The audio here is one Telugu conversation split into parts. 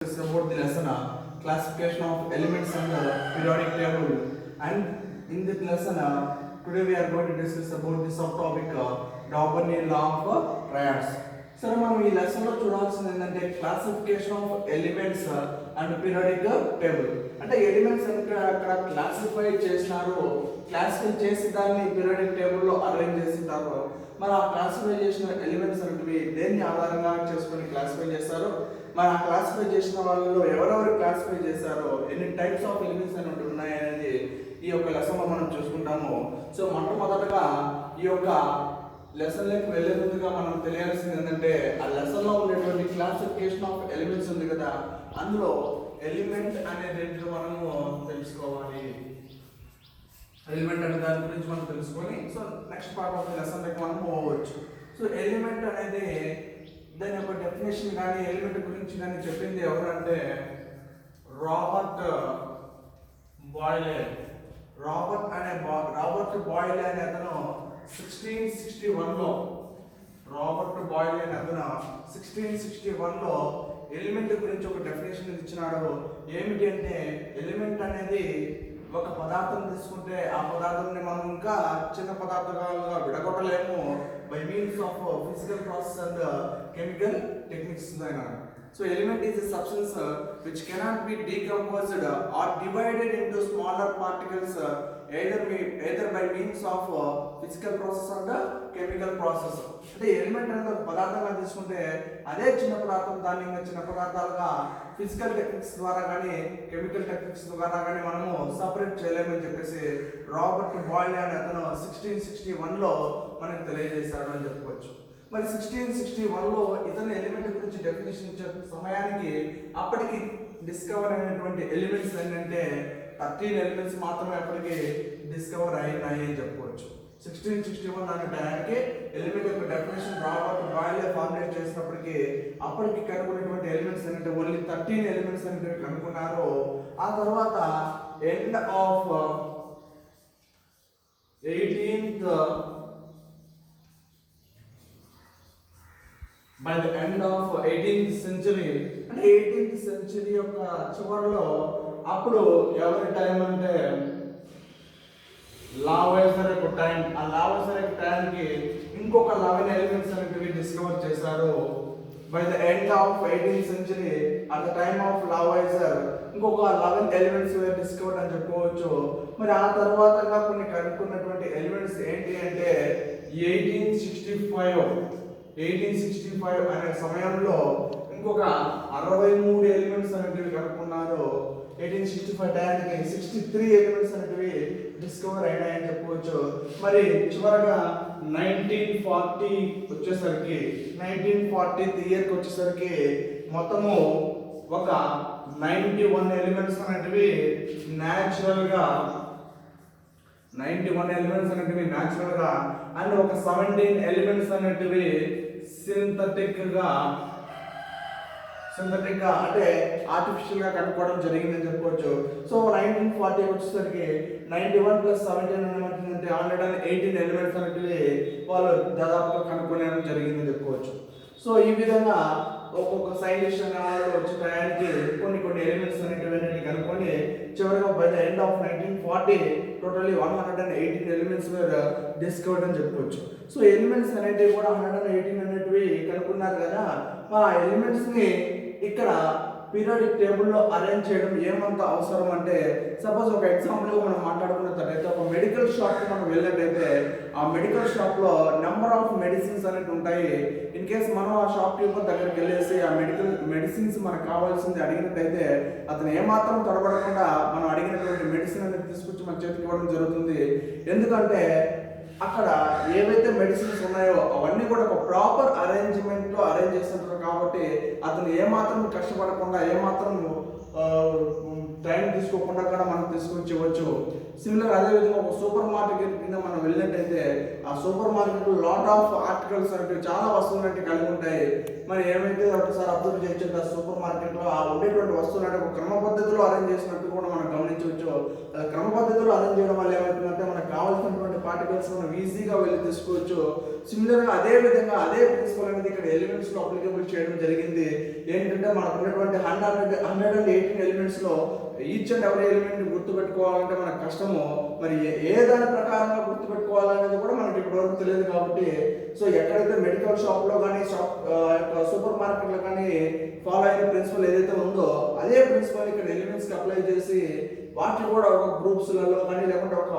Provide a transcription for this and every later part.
This is about the lesson classification of elements and periodic table. And in this lesson, today we are going to discuss about the subtopic Daubernian law of triads. సరే మనం ఈ లెసన్ లో చూడాల్సింది ఏంటంటే classification of elements and periodic table. అంటే ఎలిమెంట్స్ అంటే అక్కడ క్లాసిఫై చేసినారు, క్లాసిఫై చేసి దాన్ని పీరియాడిక్ టేబుల్ లో అరేంజ్ చేసింటారు. మరి ఆ క్లాసిఫై చేసిన ఎలిమెంట్స్ అనేవి దేన్ని ఆధారంగా చేసుకొని క్లాసిఫై చేస్తారు, మరి ఆ క్లాసిఫై చేసిన వాళ్ళలో ఎవరెవరు క్లాసిఫై చేశారో, ఎన్ని టైప్స్ ఆఫ్ ఎలిమెంట్స్ అనేవి ఉన్నాయనేది ఈ యొక్క లెసన్ లో మనం చూసుకుంటాము. సో మొట్టమొదటగా ఈ యొక్క లెసన్ లోకి వెళ్ళే ముందుగా మనం తెలియాల్సింది ఏంటంటే ఆ లెసన్ లో ఉండేటువంటి క్లాసిఫికేషన్ ఆఫ్ ఎలిమెంట్స్ ఉంది కదా, అందులో ఎలిమెంట్ అనేది మనము తెలుసుకోవాలి. ఎలిమెంట్ అనే దాని గురించి మనం తెలుసుకొని so next part of lesson లోకి మనం పోవచ్చు. సో ఎలిమెంట్ అనేది దాని యొక్క డెఫినేషన్ కానీ ఎలిమెంట్ గురించి కానీ చెప్పింది ఎవరంటే రాబర్ట్ బాయిలే. రాబర్ట్ బాయిలే అనే అతను 1661లో రాబర్ట్ బాయిలే అనే అతను 1661లో ఎలిమెంట్ గురించి ఒక డెఫినేషన్ ఇచ్చినాడు. ఏమిటి అంటే ఎలిమెంట్ అనేది ఒక పదార్థం తీసుకుంటే ఆ పదార్థాన్ని మనం ఇంకా చిన్న పదార్థాలుగా విడగొట్టలేము by means of physical process and chemical techniques అయినాడు. So element is a substance which cannot be decomposed or divided into smaller particles either by means of physical process or chemical process. అంటే ఎలిమెంట్ అనేది ఒక పదార్థంగా తీసుకుంటే అదే చిన్న పదార్థం దాన్ని ఇంకా చిన్న పదార్థాలుగా ఫిజికల్ టెక్నిక్స్ ద్వారా కానీ కెమికల్ టెక్నిక్స్ ద్వారా కానీ మనము సపరేట్ చేయలేమని చెప్పేసి రాబర్ట్ బాయిలే అనే అతను 1661లో మనకు తెలియజేశాడు అని చెప్పుకోవచ్చు. మరి 1661లో ఇతను ఎలిమెంట్ గురించి డెఫినేషన్ ఇచ్చే సమయానికి అప్పటికి డిస్కవర్ అయినటువంటి ఎలిమెంట్స్ ఏంటంటే 13 ఎలిమెంట్స్ మాత్రమే అప్పటికి డిస్కవర్ అయినాయి అని చెప్పుకోవచ్చు. 1661 అనే టైంకి ఎలిమెంట్ యొక్క డెఫినేషన్ రాబర్ట్ బాయిలే ఫార్ములేట్ చేసినప్పటికీ అప్పటికి కనుక్కున్నటువంటి ఎలిమెంట్స్ ఏంటంటే ఓన్లీ 13 ఎలిమెంట్స్ అనేవి కనుక్కున్నారు. ఆ తర్వాత end of 18th by the end of 18th century, అంటే 18th century యొక్క చివరిలో అప్పుడు ఎవరి టైం అంటే లావైజర్ యొక్క టైం. ఆ లావైజర్ యొక్క టైంకి ఇంకొక 11 ఎలిమెంట్స్ అనేవి డిస్కవర్ చేశారు. By the end of 18th century at the time of Lavoisier ఇంకొక 11 ఎలిమెంట్స్ డిస్కవర్డ్ అని చెప్పుకోవచ్చు. మరి ఆ తర్వాత కొన్ని కనుక్కున్నటువంటి ఎలిమెంట్స్ ఏంటి అంటే 1865 అనే సమయంలో ఇంకొక 63 ఎలిమెంట్స్ అనేవి కనుక్కున్నారు. 1865 టైంకి 63 ఎలిమెంట్స్ అనేవి డిస్కవర్ అయినాయని చెప్పుకోవచ్చు. మరి చివరగా 1940 వచ్చేసరికి 1940 ఇయర్కి వచ్చేసరికి మొత్తము ఒక 91 ఎలిమెంట్స్ అనేవి న్యాచురల్గా 91 ఎలిమెంట్స్ అనేవి న్యాచురల్గా అండ్ ఒక 17 ఎలిమెంట్స్ అనేవి సింథటిక్ గా అంటే ఆర్టిఫిషియల్ గా కనుక్కోవడం జరిగిందని చెప్పుకోవచ్చు. సో 1940 వచ్చేసరికి 91 + 17 అంటే 118 ఎలిమెంట్స్ అనేవి వాళ్ళు దాదాపుగా కనుక్కోవడం జరిగిందని చెప్పుకోవచ్చు. సో ఈ విధంగా ఒక్కొక్క సైంటిస్ట్ అనే వాళ్ళు వచ్చే టయానికి కొన్ని ఎలిమెంట్స్ అనేవి కనుక్కొని చివరిగా by the end of 1940 totally 118 elements discovered అని చెప్పుకోవచ్చు. సో ఎలిమెంట్స్ అనేటివి కూడా 118 అనేటివి కనుక్కున్నారు కదా, ఆ ఎలిమెంట్స్ ని ఇక్కడ పీరియాడిక్ టేబుల్లో అరేంజ్ చేయడం ఏమంత అవసరం అంటే సపోజ్ ఒక ఎగ్జాంపుల్గా మనం మాట్లాడుకున్నట్లయితే ఒక మెడికల్ షాప్కి మనం వెళ్ళినట్టయితే ఆ మెడికల్ షాప్లో నెంబర్ ఆఫ్ మెడిసిన్స్ అనేవి ఉంటాయి. ఇన్ కేస్ మనం ఆ షాప్ కీపర్ దగ్గరికి వెళ్ళేసి ఆ మెడిసిన్స్ మనకు కావాల్సింది అడిగినట్టయితే అతను ఏమాత్రం తడబడకుండా మనం అడిగినటువంటి మెడిసిన్ అనేది తీసుకొచ్చి మన చేతికి ఇవ్వడం జరుగుతుంది. ఎందుకంటే అక్కడ ఏవైతే మెడిసిన్స్ ఉన్నాయో అవన్నీ కూడా ఒక ప్రాపర్ అరేంజ్మెంట్లో అరేంజ్ చేస్తుంటారు కాబట్టి అతను ఏమాత్రం కష్టపడకుండా ఏమాత్రం టైం తీసుకోకుండా కూడా మనం తీసుకొచ్చి ఇవ్వచ్చు. సిమిలర్ అదేవిధంగా ఒక సూపర్ మార్కెట్ కింద మనం వెళ్ళినట్టయితే ఆ సూపర్ మార్కెట్లో లాట్ ఆఫ్ ఆర్టికల్స్ అంటే చాలా వస్తువులు అంటే కలిగి ఉంటాయి. మరి ఏమైతే ఒకసారి అబ్జర్వ్ చేయొచ్చు, ఆ సూపర్ మార్కెట్లో ఆ ఉండేటువంటి వస్తువులు అంటే ఒక క్రమ పద్ధతిలో అరేంజ్ చేసినట్టు కూడా మనం గమనించవచ్చు. క్రమ పద్ధతిలో అరేంజ్ చేయడం వల్ల ఏమవుతుందంటే మనకు కావాల్సినటువంటి పార్టికల్స్ మనం ఈజీగా వెళ్ళి తీసుకోవచ్చు. సిమిలర్గా అదే విధంగా అదే ప్రిన్సిపల్ అనేది ఇక్కడ ఎలిమెంట్స్ లో అప్లికబుల్ చేయడం జరిగింది. ఏంటంటే మనకు ఉన్నటువంటి 118 ఎలిమెంట్స్ లో ఈచ్ అండ్ ఎవరీ ఎలిమెంట్ గుర్తుపెట్టుకోవాలంటే మనకు కష్టము. మరి ఏ దాని ప్రకారంగా గుర్తుపెట్టుకోవాలనేది కూడా మనకి ఇప్పటివరకు తెలియదు. కాబట్టి సో ఎక్కడైతే మెడికల్ షాప్ లో కానీ సూపర్ మార్కెట్ లో కానీ ఫాలో అయిన ప్రిన్సిపల్ ఏదైతే ఉందో అదే ప్రిన్సిపల్ ఇక్కడ ఎలిమెంట్స్ కి అప్లై చేసి వాటిని కూడా ఒక గ్రూప్స్లలో కానీ లేకుంటే ఒక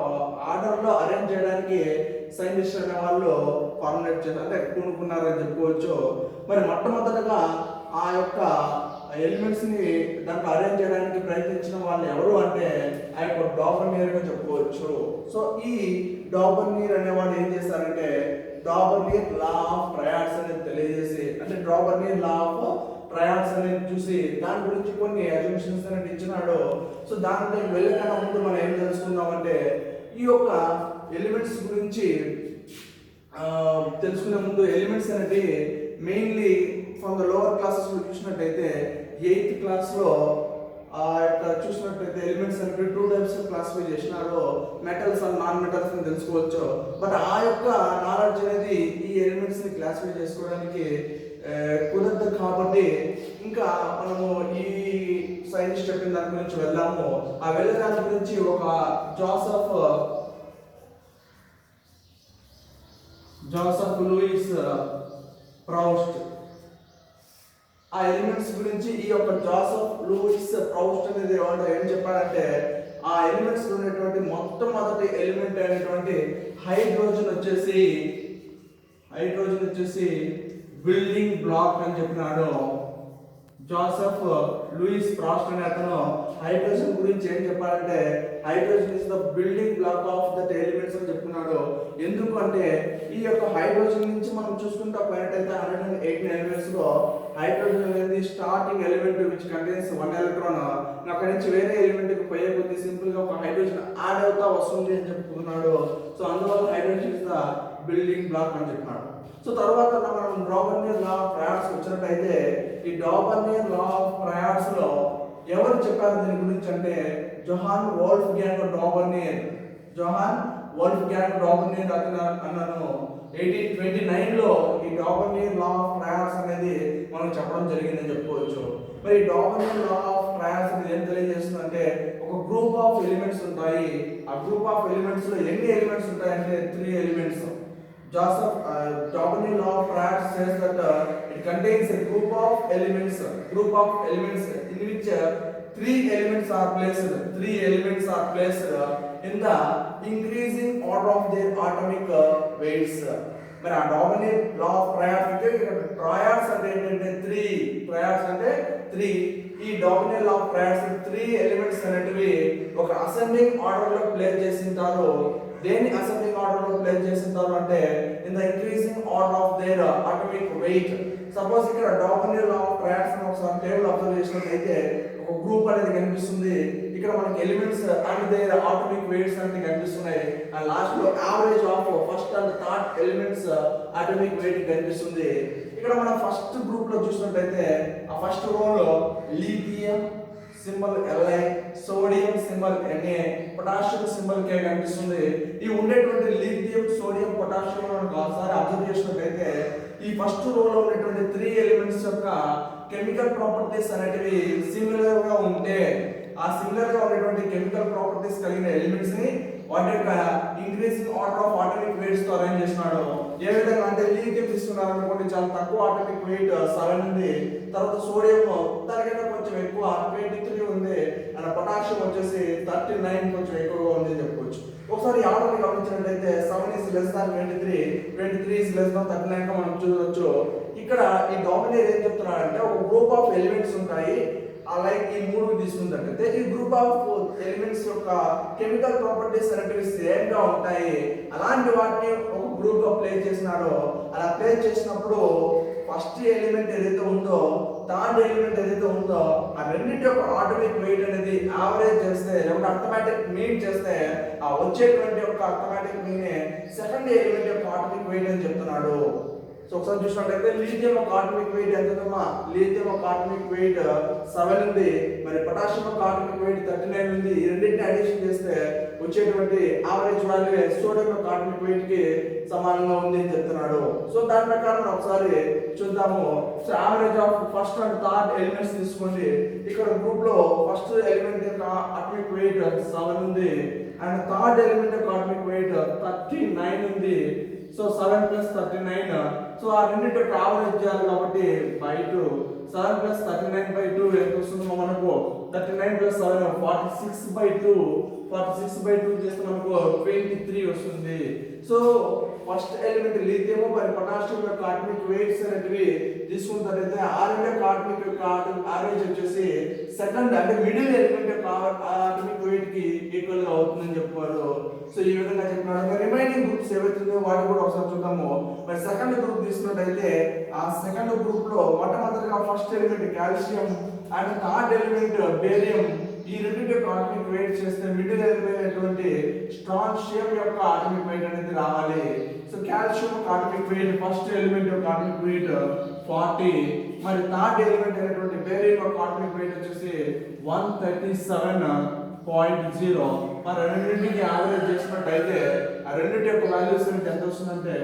ఆర్డర్ లో అరేంజ్ చేయడానికి సైంటిస్ట్ అనే వాళ్ళు ఫార్ములేట్ చేశారు, అంటే కొనుక్కున్నారని చెప్పుకోవచ్చు. మరి మొట్టమొదటగా ఆ యొక్క ఎలిమెంట్స్ ని దాంట్లో అరేంజ్ చేయడానికి ప్రయత్నించిన వాళ్ళు ఎవరు అంటే ఆ యొక్క డాబర్నియర్ గా చెప్పుకోవచ్చు. సో ఈ డాబర్నియర్ అనేవాడు ఏం చేశారంటే డాబర్నియర్ లా ఆఫ్ ట్రయాడ్స్ అనేది తెలియజేసి, అంటే డాబర్నియర్ లా ఆఫ్ ట్రయాడ్స్ అనేది చూసి దాని గురించి కొన్ని అజంప్షన్స్ అనేది ఇచ్చినాడు. సో దాంట్లో వెళ్ళకన్నా ముందు మనం ఏం తెలుసుకుందామంటే ఈ యొక్క ఎలిమెంట్స్ గురించి తెలుసుకునే ముందు ఎలిమెంట్స్ అనేది mainly from the lower classes లో చూసినట్టయితే 8th క్లాస్లో ఆ యొక్క చూసినట్టయితే ఎలిమెంట్స్ అనేది 2 టైప్స్ క్లాసిఫై చేసినారు, మెటల్స్ అండ్ నాన్ మెటల్స్ అని తెలుసుకోవచ్చు. బట్ ఆ యొక్క నాలెడ్జ్ అనేది ఈ ఎలిమెంట్స్ ని క్లాసిఫై చేసుకోవడానికి కుదరదు. కాబట్టి ఇంకా మనము ఈ సైన్స్ చెప్పిన దాని గురించి వెళ్దాము. ఆ వెళ్ళే దాని గురించి ఒక జోసెఫ్ లూయిస్ ప్రౌస్ట్ ఆ ఎలిమెంట్స్ గురించి ఈ యొక్క జోసెఫ్ లూయిస్ ప్రౌస్ట్ అనేది వాళ్ళు ఏం చెప్పారంటే ఆ ఎలిమెంట్స్ లో ఉన్నటువంటి మొట్టమొదటి ఎలిమెంట్ అయినటువంటి హైడ్రోజన్ వచ్చేసి బిల్డింగ్ బ్లాక్ అని చెప్పినాడు. జోసెఫ్ లూయిస్ ప్రౌస్ట్ అనే అతను హైడ్రోజన్ గురించి ఏం చెప్పారంటే hydrogen is the building black of that elements అని చెప్తున్నాడు. ఎందుకు అంటే ఈ యొక్క హైడ్రోజన్ నుంచి మనం చూసుకుంటా పోయినట్టయితే 118 ఎలిమెంట్స్ లో హైడ్రోజన్ అనేది starting element which contains 1 electron. అక్కడి నుంచి వేరే ఎలిమెంట్ కి పోయే కొద్ది సింపుల్ గా ఒక హైడ్రోజన్ యాడ్ అవుతా వస్తుంది అని చెప్పుకున్నాడు. సో అందువల్ల hydrogen is the building block అని చెప్పినాడు. సో తర్వాత మనం డాబర్నియర్ లా ఆఫ్ ట్రయాడ్స్ వచ్చినట్టయితే ఈ డాబర్నియర్ లా ఆఫ్ ట్రయాడ్స్ లో ఎవరు చెప్పారు దీని గురించి అంటే జోహాన్ వోల్ఫ్గాంగ్ డాబర్నియర్ అన్నాను 1829 లో ఈ డాబర్నియర్ లా ఆఫ్ ట్రయాడ్స్ అనేది మనం చెప్పడం జరిగిందని చెప్పుకోవచ్చు. మరి డాబర్నియర్ లా ఆఫ్ ట్రయాడ్స్ అనేది ఏం తెలియజేస్తుందంటే ఒక గ్రూప్ ఆఫ్ ఎలిమెంట్స్ ఉంటాయి. ఆ గ్రూప్ ఆఫ్ ఎలిమెంట్స్ లో ఎన్ని ఎలిమెంట్స్ ఉంటాయంటే 3 elements. డాబర్నియర్ law of triads says that it contains a group of elements in which 3 elements are placed in the increasing order of their atomic weights. మరి ఆ డాబర్నియర్ లా ఆఫ్ ట్రయాడ్స్ అంటే ఇక్కడ ట్రయాడ్స్ అంటే ఏంటంటే 3 ఈ డాబర్నియర్ లా ఆఫ్ ట్రయాడ్స్ 3 ఎలిమెంట్స్ అనేటివి ఒక అసెండింగ్ ఆర్డర్ లో ప్లేస్ చేసింటారు. దేని అసెండింగ్ ఆర్డర్ లో ప్లేస్ చేసింటారు అంటే in the increasing order of their atomic weight. Suppose ఇక్కడ డాబర్నియర్ లా ఆఫ్ ట్రయాడ్స్ ని ఒకసారి టేబుల్ అబ్జర్వ్ చేసినట్లయితే ఒక గ్రూప్ అనేది కనిపిస్తుంది. ఇక్కడ మనకి elements and there atomic weights అనేది కనిపిస్తున్నాయి. అండ్ లాస్ట్ లో average of first and third elements atomic weight కనిపిస్తుంది. ఇక్కడ మనం ఫస్ట్ గ్రూప్ లో చూసినట్లయితే ఆ ఫస్ట్ రో లో lithium symbol Li, sodium symbol Na, potassium symbol K కనిపిస్తుంది. ఈ ఉండేటువంటి లిథియం, సోడియం, పొటాషియం ఒకసారి అబ్జర్వ్ చేసినట్లయితే ఈ ఫస్ట్ రోలో ఉన్నటువంటి 3 ఎలిమెంట్స్ యొక్క కెమికల్ ప్రాపర్టీస్ అనేటివి సిమిలర్ గా ఉంటే ఆ సిమిలర్ గా ఉన్నటువంటి కెమికల్ ప్రాపర్టీస్ కలిగిన ఎలిమెంట్స్ ని వాటి యొక్క increasing order of atomic weights తో అరేంజ్ చేసినాడు. ఏ విధంగా అంటే లిథియం తీసుకున్నారు అనుకోండి, చాలా తక్కువ అటామిక్ వెయిట్ 7 ఉంది. తర్వాత సోడియం దానికన్నా కొంచెం ఎక్కువ 23 ఉంది. అండ్ పొటాషియం వచ్చేసి 39 కొంచెం ఎక్కువగా ఉంది అని చెప్పుకోవచ్చు. ఒకసారి ఆర్డర్ గమనించినట్లయితే 7 is less than 23 is less than 39 గా మనం చూడవచ్చు. ఇక్కడ ఈ డామినేట్ ఏం చెప్తున్నారంటే ఒక గ్రూప్ ఆఫ్ ఎలిమెంట్స్ ఉంటాయి. లైక్ ఈ 3 తీసుకున్నట్లయితే ఈ గ్రూప్ ఆఫ్ ఎలిమెంట్స్ యొక్క కెమికల్ ప్రాపర్టీస్ అనేటివి సేమ్ గా ఉంటాయి. అలాంటి వాటిని ఒక గ్రూప్ గా ప్లేస్ చేసినారు. అలా ప్లేస్ చేసినప్పుడు ఫస్ట్ ఎలిమెంట్ ఏదైతే ఉందో థర్డ్ ఎలిమెంట్ ఏదైతే ఉందో ఆ రెండింటి యొక్క ఆటోమిక్ వెయిట్ అనేది యావరేజ్ చేస్తే లేకపోతే అర్థమెటిక్ మీన్ చేస్తే ఆ వచ్చేటువంటి యొక్క అర్థమెటిక్ మీనే సెకండ్ ఎలిమెంట్ యొక్క ఆటోమిక్ వెయిట్ అని చెప్తున్నాడు. సో ఒకసారి చూసినట్లయితే లీథియం ఒక ఆటోమిక్ వెయిట్ ఎంత ఉందమ్మా? లీథియం ఒక ఆటోమిక్ వెయిట్ 7 ఉంది, మరి పొటాషియం ఒక ఆటోమిక్ వెయిట్ 39 ఉంది. ఈ రెండింటిని అడిషన్ చేస్తే వచ్చేటువంటి యావరేజ్ వాల్యూ సోడియం యొక్క ఆటోమిక్ వెయిట్ కి సమానంగా ఉంది అని చెప్తున్నాడు. సో దాని ప్రకారం ఒకసారి చూద్దాము. So average of first and third elements తీసుకోండి. ఇక్కడ గ్రూప్ లో ఫస్ట్ ఎలిమెంట్ యొక్క ఆటోమిక్ వెయిట్ 7 ఉంది అండ్ థర్డ్ ఎలిమెంట్ యొక్క ఆటోమిక్ వెయిట్ 39 ఉంది. సో 7 + 39, సో ఆ రెండింటి యొక్క యావరేజ్ చేయాలి కాబట్టి బై 2. 7 + 39/2 ఎంత వస్తుందో మనకు 39 + 7 46/2. 46/2 చేస్తే మనకు 23 వస్తుంది. సో ఫస్ట్ ఎలిమెంట్ లిథియం మరియు పొటాషియం యొక్క ఆటమిక్ వెయిట్స్ అనేటివి తీసుకున్నట్లయితే ఆ రెండు యొక్క ఆటమిక్ యొక్క యావరేజ్ వచ్చేసి సెకండ్ అంటే మిడిల్ ఎలిమెంట్ యొక్క ఆటమిక్ వెయిట్ కి ఈక్వల్ గా అవుతుందని చెప్పారు. సో ఈ విధంగా చెప్పినాడు. మరి రిమైనింగ్ గ్రూప్స్ ఏవైతుందో వాటి కూడా ఒకసారి చూద్దాము. మరి సెకండ్ గ్రూప్ తీసుకున్నట్లయితే ఆ సెకండ్ గ్రూప్ లో మొట్టమొదటిగా first element calcium and third element barium, ఈ రెండింటి యొక్క ఆటమిక్ వెయిట్ చేస్తే మిడిల్ ఎలిమెంట్ అయినటువంటి స్ట్రాన్షియం యొక్క ఆటమిక్ వెయిట్ అనేది రావాలి. సో కాల్షియం యొక్క ఆటమిక్ వెయిట్ ఫస్ట్ ఎలిమెంట్ యొక్క ఆటమిక్ వెయిట్ 40, మరి థర్డ్ ఎలిమెంట్ అయినటువంటి బేరియం యొక్క ఆటమిక్ వెయిట్ వచ్చేసి 137.0. మరి రెండింటికి యావరేజ్ చేసినట్టయితే ఆ రెండింటి యొక్క వాల్యూస్ ఎంత వస్తుందంటే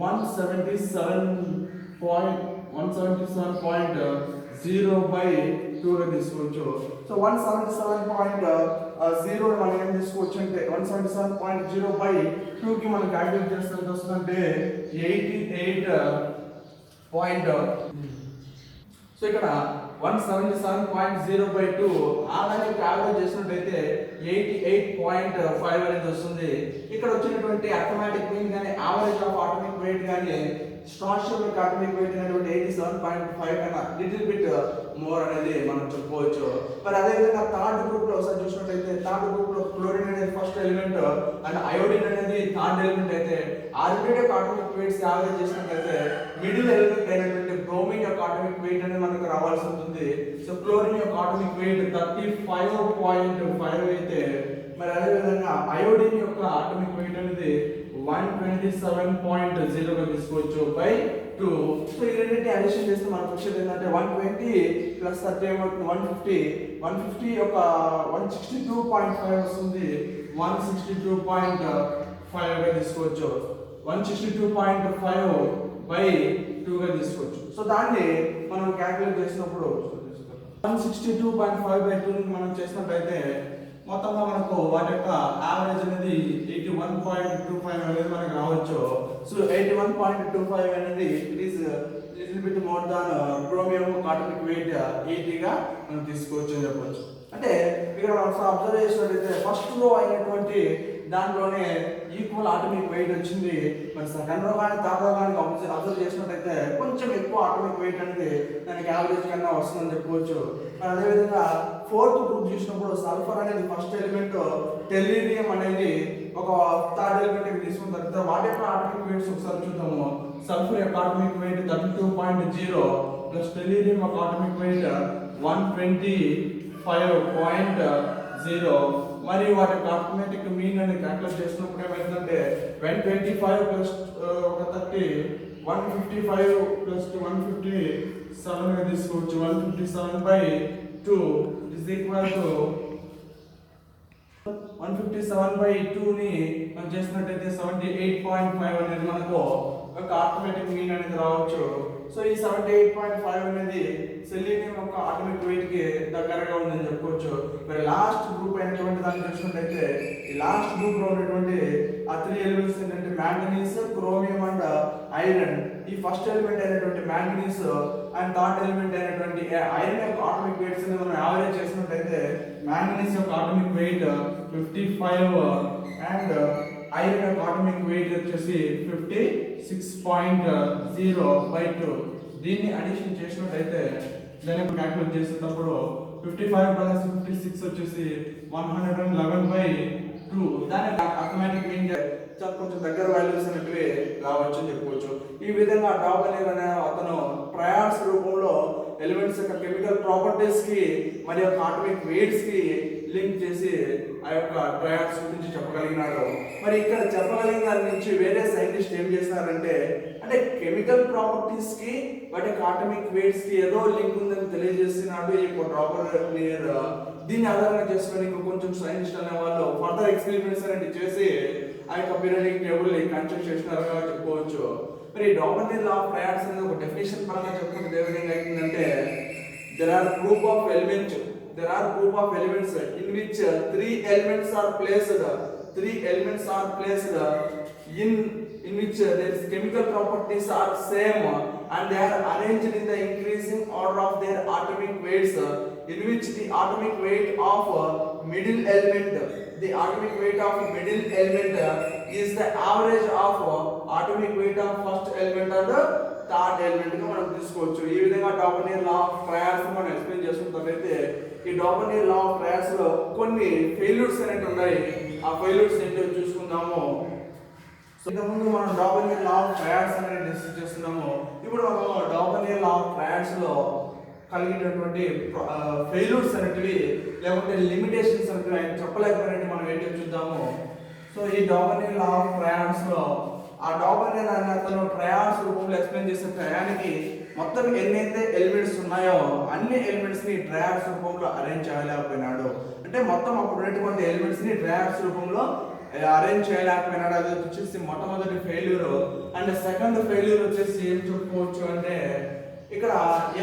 177.0/2 గా తీసుకోవచ్చు. సో 177.0 మనం ఏం తీసుకోవచ్చు అంటే 177.0/2 కి మనం క్యాలిక్యులేట్ చేస్తే ఎంత వస్తుందంటే 88. సో ఇక్కడ 177.0/2 అలాగే యావరేజ్ చేసినట్టయితే 88.5 అనేది వస్తుంది. ఇక్కడ వచ్చినటువంటి అథమెటిక్ మీన్ కానీ యావరేజ్ ఆఫ్ ఆటమిక్ వెయిట్ కానీ స్ట్రాన్షియం యొక్క ఆటమిక్ వెయిట్ అనేటువంటి 87.5 కన్నా లిటిల్ బిట్ మోర్ అనేది మనం చెప్పుకోవచ్చు. మరి అదేవిధంగా థర్డ్ గ్రూప్ లో ఒకసారి చూసినట్టయితే థర్డ్ గ్రూప్ లో క్లోరిన్ అనేది ఫస్ట్ ఎలిమెంట్ అండ్ అయోడిన్ అనేది థర్డ్ ఎలిమెంట్ అయితే ఆ రెండు యొక్క ఆటమిక్ వెయిట్స్ యావరేజ్ చేసినట్లయితే మిడిల్ ఎలిమెంట్ అయినటువంటి బ్రోమిన్ యొక్క ఆటమిక్ వెయిట్ అనేది మనకు రావాల్సి ఉంటుంది. సో క్లోరిన్ యొక్క ఆటమిక్ వెయిట్ 35.5 అయితే మరి అదేవిధంగా అయోడిన్ యొక్క ఆటమిక్ వెయిట్ అనేది 127.0 గా తీసుకోవచ్చు బై 2. సో ఈ రెండింటిని అడిషన్ చేస్తే మనకు వచ్చేది ఏంటంటే 120 + 30 ఏమవుతుంది 150 యొక్క 162.5 వస్తుంది. 162.5 గా తీసుకోవచ్చు. 162.5 బై 2 గా తీసుకోవచ్చు. సో దాన్ని మనం క్యాలిక్యులేట్ చేసినప్పుడు 162.5/2 మనం చేసినట్లయితే మొత్తంగా మనకు వాటి యొక్క యావరేజ్ అనేది 81.25 అనేది మనకు రావచ్చు. సో 81.25 అనేది it is little bit more than chromium atomic weight 80 గా మనం తీసుకోవచ్చు అని చెప్పొచ్చు. అంటే ఇక్కడ మనం అబ్జర్వ్ చేసినట్లయితే ఫస్ట్ లో అయినటువంటి దాంట్లోనే ఈక్వల్ ఆటమిక్ వెయిట్ వచ్చింది. మరి సెకండ్ రో కానీ థర్డ్ రో కానీ అబ్జర్వ్ చేసినట్టయితే కొంచెం ఎక్కువ ఆటమిక్ వెయిట్ అనేది దానికి యావరేజ్ కన్నా వస్తుందని చెప్పుకోవచ్చు. మరి అదేవిధంగా ఫోర్త్ గ్రూప్ చూసినప్పుడు సల్ఫర్ అనేది ఫస్ట్ ఎలిమెంట్, టెల్లీరియం అనేది ఒక థర్డ్ ఎలిమెంట్ తీసుకున్న తర్వాత వాటి యొక్క ఆటమిక్ వెయిట్స్ ఒకసారి చూద్దాము. సల్ఫర్ యొక్క ఆటమిక్ వెయిట్ 32.0 ప్లస్ టెల్లీరియం యొక్క ఆటమిక్ వెయిట్ 125.0 మరియు వాటి యొక్క ఆటోమేటిక్ మీన్ అని క్యాల్కులేట్ చేసినప్పుడు ఏమైందంటే 125 ప్లస్ ఒక 30 155 ప్లస్ 157 గా తీసుకోవచ్చు. 157/2 ఇస్ ఈక్వల్ టు 157/2 ని మనం చేసినట్టయితే 78.5 అనేది మనకు ఒక ఆటోమేటిక్ మీన్ అనేది రావచ్చు. సో ఈ 78.5 అనేది సెలీనియం యొక్క ఆటమిక్ వెయిట్ కి దగ్గరగా ఉందని చెప్పుకోవచ్చు. మరి లాస్ట్ గ్రూప్ అయినటువంటి దాన్ని చూసినట్లయితే ఈ లాస్ట్ గ్రూప్ లో ఉన్నటువంటి ఆ 3 ఎలిమెంట్స్ ఏంటంటే మ్యాంగనీస్, క్రోమియం అండ్ ఐరన్. ఈ ఫస్ట్ ఎలిమెంట్ అయినటువంటి మ్యాంగనీస్ అండ్ థర్డ్ ఎలిమెంట్ అయినటువంటి ఐరన్ యొక్క ఆటమిక్ వెయిట్స్ ని మనం యావరేజ్ చేసినట్లయితే మ్యాంగనీస్ యొక్క ఆటమిక్ వెయిట్ 55 అండ్ ఐరన్ యొక్క ఆటమిక్ వెయిట్ వచ్చేసి 56.0/2. దీన్ని అడిషన్ చేసినట్టయితే దాన్ని క్యాల్కులేట్ చేసేటప్పుడు 55 + 56 వచ్చేసి 111/6 ట్రూ, దాని ఆటోమేటిక్ మీన్ చాలా కొంచెం దగ్గర వాల్యూస్ అనేటివి రావచ్చు అని చెప్పుకోవచ్చు. ఈ విధంగా డాబెనీర్ అనే అతను ట్రయాడ్స్ రూపంలో ఎలిమెంట్స్ యొక్క కెమికల్ ప్రాపర్టీస్ కి మరియు ఆటమిక్ వెయిట్స్ కి లింక్ చేసి ఆ యొక్క ట్రయాడ్స్ గురించి చెప్పగలిగినాడు. మరి ఇక్కడ చెప్పగలిగిన దాని నుంచి వేరే సైంటిస్ట్ ఏం చేస్తున్నారంటే, అంటే కెమికల్ ప్రాపర్టీస్ కి వాటి ఆటమిక్ వెయిట్స్ కి ఏదో లింక్ ఉందని తెలియజేస్తున్నాడు ఈ డాబెనీర్. దీన్ని ఆధారంగా చేసుకొని కొంచెం సైంటిస్ట్ అనే వాళ్ళు ఫర్దర్ ఎక్స్పెరిమెంట్స్ అనేవి చేసి ఆ యొక్క పీరియాడిక్ టేబుల్ ని కన్స్ట్రక్ట్ చేసినారుగా చెప్పుకోవచ్చు. మరి డాబెనీర్ లా ఆఫ్ ట్రయాడ్స్ అనేది ఒక డెఫినేషన్ పరంగా చెప్పుకుంటే ఏ విధంగా అవుతుందంటే, there are group of elements in which three elements are placed in which their chemical properties are same and they are arranged in the increasing order of their atomic weights, in which the atomic weight of middle element is the average of atomic weight of first element and third element గా మనం తీసుకోవచ్చు. ఈ విధంగా డాబెనీర్ లా ఆఫ్ ట్రయాడ్స్ మనం ఎక్స్ప్లెయిన్ చేసుకున్నట్లయితే, ఈ డాబెనీర్ లా ఆఫ్ ట్రయాడ్స్ లో కొన్ని ఫెయిల్యూర్స్ అనేవి ఉన్నాయి. ఆ ఫెయిల్యూర్స్ ఏంటో చూసుకుందాము. సో ఇంతకుముందు మనం డాబెనీర్ లా ఆఫ్ ట్రయాడ్స్ అనేది డిస్కస్ చేస్తున్నాము. ఇప్పుడు మనం డాబెనీర్ లా ఆఫ్ ట్రయాడ్స్ లో కలిగినటువంటి ఫెయిల్యూర్స్ అనేటివి లేకపోతే లిమిటేషన్స్ అనేటివి ఆయన చెప్పలేకపోయినట్టు మనం ఏంటో చూద్దాము. సో ఈ డాబెనీర్ లా ఆఫ్ ట్రయాడ్స్ లో ఆ డాబెనీర్ అనే అతను ట్రయాడ్స్ రూపంలో ఎక్స్ప్లెయిన్ చేసే ట్రయాడ్కి మొత్తం ఎన్నైతే ఎలిమెంట్స్ ఉన్నాయో అన్ని ఎలిమెంట్స్ ని ట్రయాడ్స్ రూపంలో అరేంజ్ చేయలేకపోయినాడు. అంటే మొత్తం అప్పుడు ఉన్నటువంటి ఎలిమెంట్స్ ని ట్రయాడ్స్ రూపంలో అరేంజ్ చేయలేకపోయినాడు. అది వచ్చేసి మొట్టమొదటి ఫెయిల్యూర్. అండ్ సెకండ్ ఫెయిల్యూర్ వచ్చేసి ఏం చెప్పుకోవచ్చు అంటే, ఇక్కడ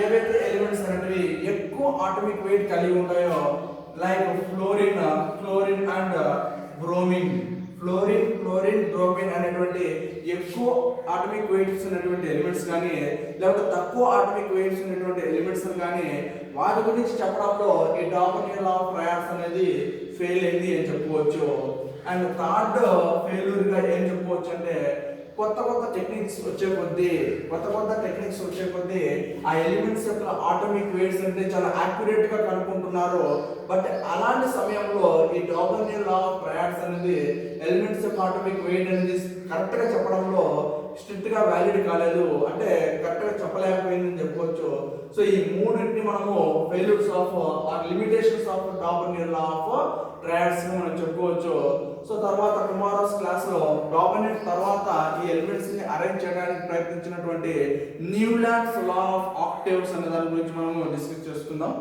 ఏవైతే ఎలిమెంట్స్ అనేవి ఎక్కువ ఆటమిక్ వెయిట్ కలిగి ఉంటాయో, like fluorine and bromine, bromine అనేటువంటి ఎక్కువ ఆటమిక్ వెయిట్స్ ఉన్నటువంటి ఎలిమెంట్స్ కానీ లేకపోతే తక్కువ ఆటమిక్ వెయిట్స్ ఉన్నటువంటి ఎలిమెంట్స్ కానీ వాటి గురించి చెప్పడంలో ఈ డాబెనీర్ లా ఆఫ్ ట్రయాడ్స్ అనేది ఫెయిల్ అయింది అని చెప్పుకోవచ్చు. అండ్ థర్డ్ ఫెయిల్యూర్ గా ఏం చెప్పుకోవచ్చు అంటే, కొత్త టెక్నిక్స్ వచ్చే కొద్దీ ఆ ఎలిమెంట్స్ యొక్క ఆటమిక్ వెయిట్స్ అంటే చాలా యాక్యురేట్ గా కనుక్కుంటున్నారు. బట్ అలాంటి సమయంలో ఈ డాబెనీర్ లా ఆఫ్ ట్రయాడ్స్ అనేది ఎలిమెంట్స్ యొక్క ఆటమిక్ వెయిట్ అనేది కరెక్ట్ గా చెప్పడంలో స్ట్రిక్ట్ గా వ్యాలిడ్ కాలేదు, అంటే కరెక్ట్ గా చెప్పలేకపోయిందని చెప్పుకోవచ్చు. సో ఈ మూడింటిని మనము failures of or limitations of Dobereiner law of triads మనం చెప్పుకోవచ్చు. సో తర్వాత టుమారోస్ క్లాస్ లో డాబెనీర్ తర్వాత ఈ ఎలిమెంట్స్ ని అరేంజ్ చేయడానికి ప్రయత్నించినటువంటి న్యూలాండ్స్ లా ఆఫ్ ఆక్టేవ్స్ అనే దాని గురించి మనం డిస్కస్ చేసుకుందాం.